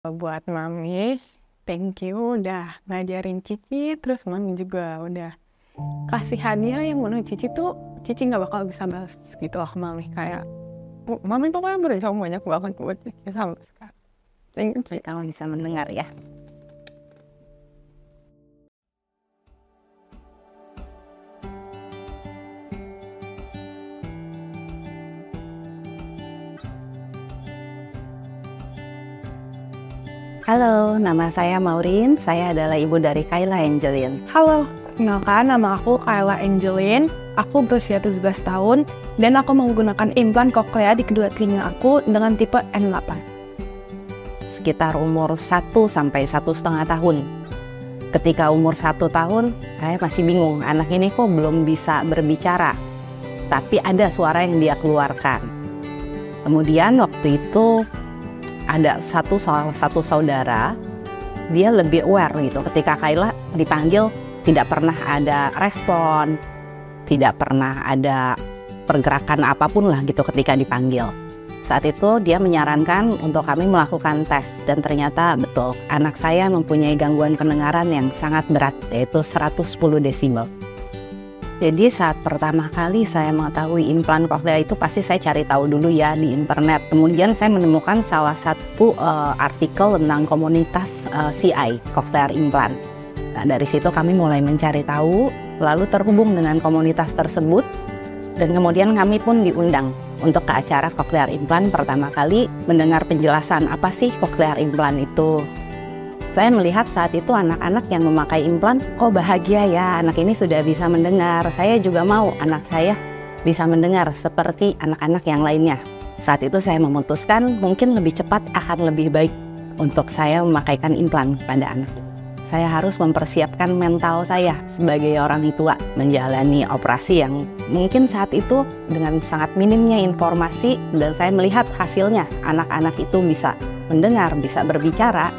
Buat Mami, thank you udah ngajarin Cici, terus Mami juga udah kasih hadiah yang menurut Cici tuh Cici nggak bakal bisa balas gitu loh ke Mami. Kayak Mami pokoknya berusaha banyak banget buat Cici sampai sekarang. Thank you, Cici. Kamu bisa mendengar ya. Halo, nama saya Maureen. Saya adalah ibu dari Kayla Angelin. Halo, kenalkan nama aku Kayla Angelin. Aku berusia 17 tahun dan aku menggunakan implan koklea di kedua telinga aku dengan tipe N8. Sekitar umur 1 sampai 1,5 tahun. Ketika umur 1 tahun, saya masih bingung. Anak ini kok belum bisa berbicara, tapi ada suara yang dia keluarkan. Kemudian waktu itu ada salah satu saudara, dia lebih aware gitu. Ketika Kayla dipanggil, tidak pernah ada respon, tidak pernah ada pergerakan apapun lah gitu ketika dipanggil. Saat itu dia menyarankan untuk kami melakukan tes, dan ternyata betul, anak saya mempunyai gangguan pendengaran yang sangat berat, yaitu 110 desibel. Jadi saat pertama kali saya mengetahui implan koklea itu pasti saya cari tahu dulu ya di internet. Kemudian saya menemukan salah satu artikel tentang komunitas CI, cochlear implant. Nah, dari situ kami mulai mencari tahu, lalu terhubung dengan komunitas tersebut, dan kemudian kami pun diundang untuk ke acara cochlear implant pertama kali mendengar penjelasan apa sih cochlear implant itu. Saya melihat saat itu anak-anak yang memakai implan, kok bahagia ya, anak ini sudah bisa mendengar. Saya juga mau anak saya bisa mendengar seperti anak-anak yang lainnya. Saat itu saya memutuskan mungkin lebih cepat akan lebih baik untuk saya memakaikan implan pada anak. Saya harus mempersiapkan mental saya sebagai orang tua menjalani operasi yang mungkin saat itu dengan sangat minimnya informasi, dan saya melihat hasilnya anak-anak itu bisa mendengar, bisa berbicara.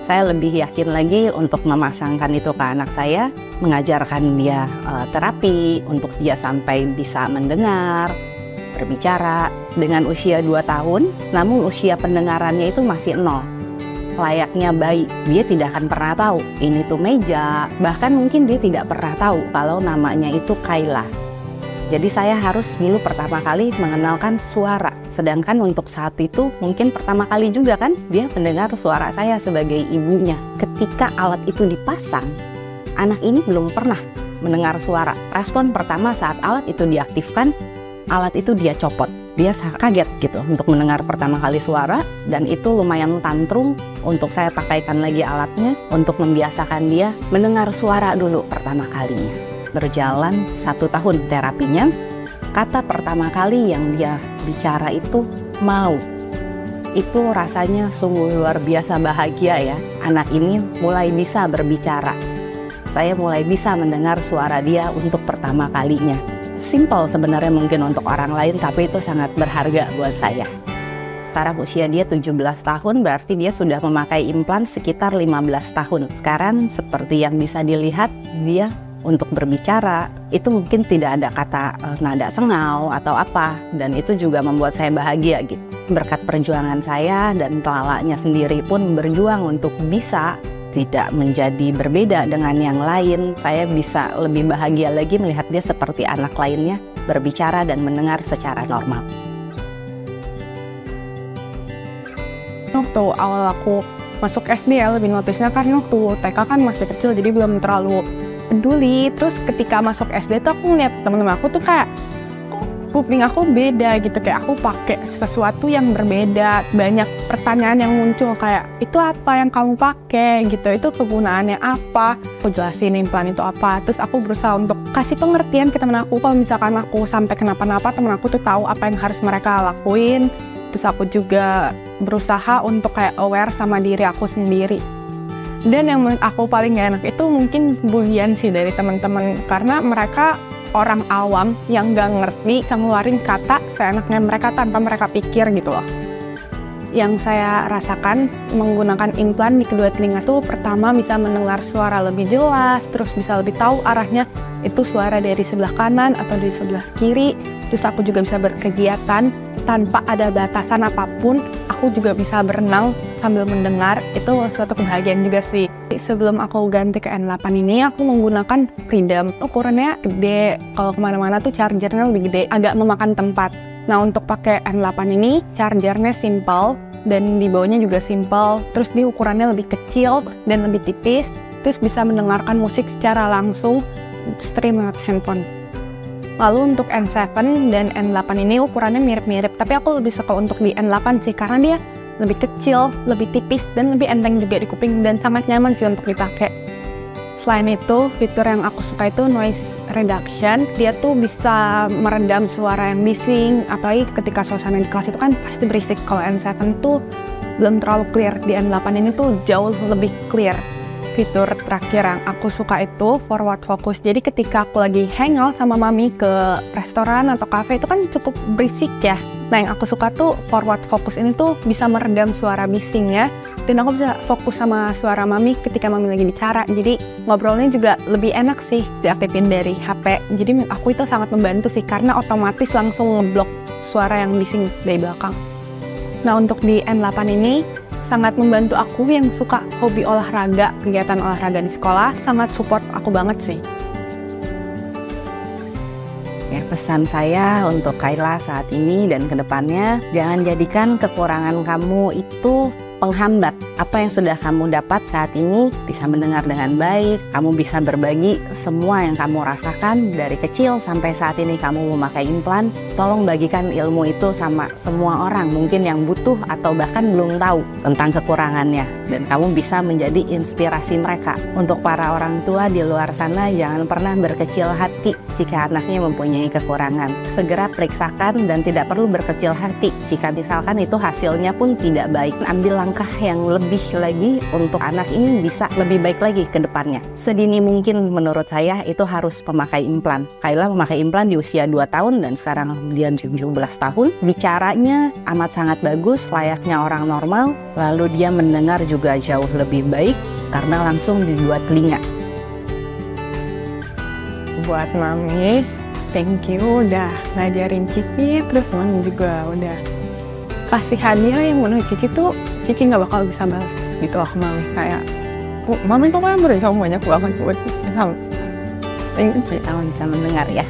Saya lebih yakin lagi untuk memasangkan itu ke anak saya, mengajarkan dia terapi untuk dia sampai bisa mendengar, berbicara dengan usia 2 tahun, namun usia pendengarannya itu masih 0. Layaknya bayi, dia tidak akan pernah tahu ini tuh meja, bahkan mungkin dia tidak pernah tahu kalau namanya itu Kayla. Jadi saya harus dulu pertama kali mengenalkan suara. Sedangkan untuk saat itu mungkin pertama kali juga kan dia mendengar suara saya sebagai ibunya. Ketika alat itu dipasang, anak ini belum pernah mendengar suara. Respon pertama saat alat itu diaktifkan, alat itu dia copot. Dia kaget gitu untuk mendengar pertama kali suara, dan itu lumayan tantrum untuk saya pakaikan lagi alatnya untuk membiasakan dia mendengar suara dulu pertama kalinya. Berjalan 1 tahun terapinya, kata pertama kali yang dia bicara itu mau. Itu rasanya sungguh luar biasa bahagia ya. Anak ini mulai bisa berbicara. Saya mulai bisa mendengar suara dia untuk pertama kalinya. Simple sebenarnya mungkin untuk orang lain, tapi itu sangat berharga buat saya. Sekarang usia dia 17 tahun, berarti dia sudah memakai implan sekitar 15 tahun. Sekarang seperti yang bisa dilihat, dia untuk berbicara itu mungkin tidak ada kata nada sengau atau apa, dan itu juga membuat saya bahagia gitu. Berkat perjuangan saya dan Lalanya sendiri pun berjuang untuk bisa tidak menjadi berbeda dengan yang lain, saya bisa lebih bahagia lagi melihat dia seperti anak lainnya berbicara dan mendengar secara normal. Waktu awal aku masuk SD ya, lebih notisnya kan waktu TK kan masih kecil, jadi belum terlalu peduli. Terus ketika masuk SD tuh aku ngeliat temen-temen aku tuh kayak kuping aku beda gitu, kayak aku pakai sesuatu yang berbeda. Banyak pertanyaan yang muncul kayak, itu apa yang kamu pakai gitu, itu kegunaannya apa. Aku jelasin implan itu apa, terus aku berusaha untuk kasih pengertian ke temen aku kalau misalkan aku sampai kenapa-napa, temen aku tuh tahu apa yang harus mereka lakuin. Terus aku juga berusaha untuk kayak aware sama diri aku sendiri. Dan yang menurut aku paling gak enak itu mungkin bulian sih dari teman-teman, karena mereka orang awam yang gak ngerti bisa ngeluarin kata seenaknya mereka tanpa mereka pikir gitu loh. Yang saya rasakan menggunakan implan di kedua telinga tuh pertama bisa mendengar suara lebih jelas, terus bisa lebih tahu arahnya itu suara dari sebelah kanan atau dari sebelah kiri. Terus aku juga bisa berkegiatan tanpa ada batasan apapun. Aku juga bisa berenang sambil mendengar, itu suatu kebahagiaan juga sih. Sebelum aku ganti ke N8 ini, aku menggunakan Freedom. Ukurannya gede, kalau kemana-mana tuh chargernya lebih gede, agak memakan tempat. Nah, untuk pakai N8 ini, chargernya simple, dan di bawahnya juga simple, terus di ukurannya lebih kecil dan lebih tipis, terus bisa mendengarkan musik secara langsung, stream lewat handphone. Lalu untuk N7 dan N8 ini ukurannya mirip-mirip, tapi aku lebih suka untuk di N8 sih, karena dia lebih kecil, lebih tipis, dan lebih enteng juga di kuping, dan sangat nyaman sih untuk dipakai. Selain itu, fitur yang aku suka itu noise reduction. Dia tuh bisa meredam suara yang bising, apalagi ketika suasana di kelas itu kan pasti berisik. Kalau N7 tuh belum terlalu clear, di N8 ini tuh jauh lebih clear. Fitur terakhir yang aku suka itu forward focus. Jadi ketika aku lagi hangout sama mami ke restoran atau cafe itu kan cukup berisik ya. Nah, yang aku suka tuh forward focus ini tuh bisa meredam suara bisingnya, dan aku bisa fokus sama suara mami ketika mami lagi bicara. Jadi ngobrolnya juga lebih enak sih diaktifin dari HP. Jadi aku itu sangat membantu sih, karena otomatis langsung ngeblok suara yang bising dari belakang. Nah, untuk di N8 ini sangat membantu aku yang suka hobi olahraga, kegiatan olahraga di sekolah, sangat support aku banget sih. Ya, pesan saya untuk Kayla saat ini dan kedepannya, jangan jadikan kekurangan kamu itu penghambat. Apa yang sudah kamu dapat saat ini, bisa mendengar dengan baik, kamu bisa berbagi semua yang kamu rasakan dari kecil sampai saat ini kamu memakai implan. Tolong bagikan ilmu itu sama semua orang mungkin yang butuh atau bahkan belum tahu tentang kekurangannya, dan kamu bisa menjadi inspirasi mereka. Untuk para orang tua di luar sana, jangan pernah berkecil hati jika anaknya mempunyai kekurangan. Segera periksakan dan tidak perlu berkecil hati jika misalkan itu hasilnya pun tidak baik. Ambil langkah yang lebih lagi untuk anak ini bisa lebih baik lagi ke depannya. Sedini mungkin menurut saya itu harus memakai implan. Kayla memakai implan di usia 2 tahun dan sekarang dia 17 tahun. Bicaranya amat sangat bagus, layaknya orang normal. Lalu dia mendengar juga jauh lebih baik karena langsung di 2 telinga. Buat mamis, thank you udah ngajarin Cici, terus mami juga udah kasih hadiah yang menurut Cici tuh Cici nggak bakal bisa balas gitu loh ke mami. Kayak, mami kok beri sama banyak banget buat sama. Thank you, bisa mendengar ya.